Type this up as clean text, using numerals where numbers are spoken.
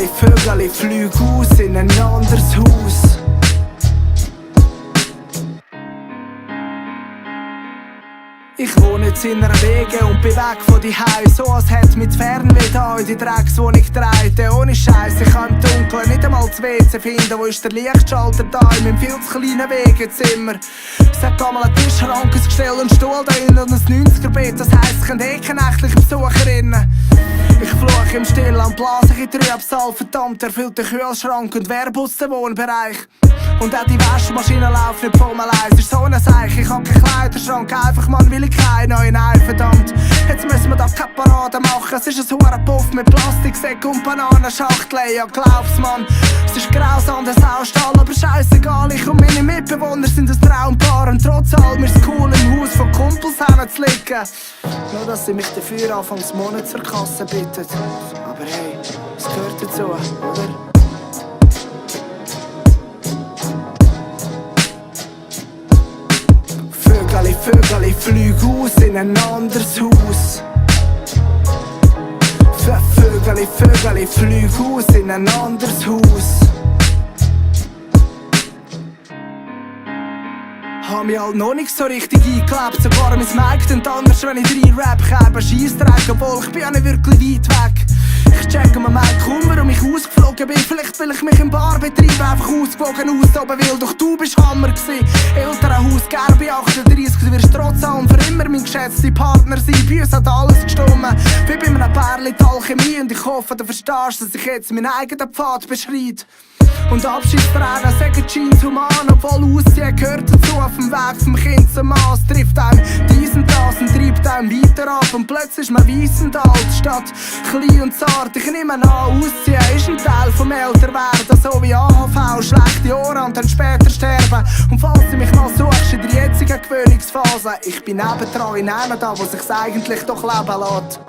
Vögel fliegen aus in ein anderes Haus. Ich wohne jetzt in einer Wege und bin weg von die Haus. So als hätte mich die Fernweh da in die Dreckswohnung dreite. Ohne Scheiß, ich kann im Dunkeln nicht einmal das WC finden. Wo ist der Lichtschalter da in meinem viel zu kleinen Wegezimmer? Es hat einmal einen Tischschrank, ein Gestell und einen Stuhl drin und ein 90er-Bett. Das heisst, ich kann keine nächtlichen Besucherinnen. Ich fluche im Stillen, blase in Trübsal. Verdammt, erfüllte Kühlschrank und wer putzt den Wohnbereich? Und auch die Waschmaschine läuft nicht von allein. Es ist so eine Seiche, ich hab keinen Kleiderschrank. Einfach, Mann, will ich keinen neuen. Nein, verdammt, jetzt müssen wir da keine Parade machen. Es ist ein Hurenpuff mit Plastiksäck und Bananenschachteln. Ja, glaub's, Mann, es ist grausam, der Saustall. Aber scheissegal, ich und meine Mitbewohner sind ein Traumpaar. Und trotz allem ist es cool, im Haus von Kumpels hinzulegen. Nur, dass sie mich dafür Anfang des Monats zur Kasse bittet. Aber hey, es gehört dazu, oder? Vögel fliegen aus in ein anderes Haus. Vögel fliegen aus in ein anderes Haus. Hab mich halt noch nicht so richtig eingelebt. Sogar mein Mic klingt anders, wenn ich rein rap. Kerben Scheissdreck, obwohl ich bin ja nicht wirklich weit weg. Ich checke mir Mic kaum, warum ich ausgeflogen bin. Vielleicht will ich mich im Barbetrieb einfach ausgewogen austoben will. Doch du bist Hammer gsi. Elternhaus, Gerbe 38. Du wirst trotz allem für immer mein geschätzter Partner sein. Bei uns hat alles gestummen, wie bei einem Pärchen die Alchemie. Und ich hoffe, du verstehst, dass ich jetzt meinen eigenen Pfad beschreite. Und Abschiedstränen sagen Jeans human, obwohl Ausziehen gehört dazu. Auf dem Weg vom Kind zum Mann, es trifft einem diesen das und treibt einem weiter ab. Und plötzlich ist man weiss und alt, statt klein und zart. Ich nehme an, Ausziehen ist ein Teil vom Älterwerden. So wie AHV, schlechte Ohren und dann später sterben. Und falls du mich mal suchst in der jetzigen Gewöhnungsphase, ich bin nebendran in einem da, wo sich's eigentlich doch leben lässt.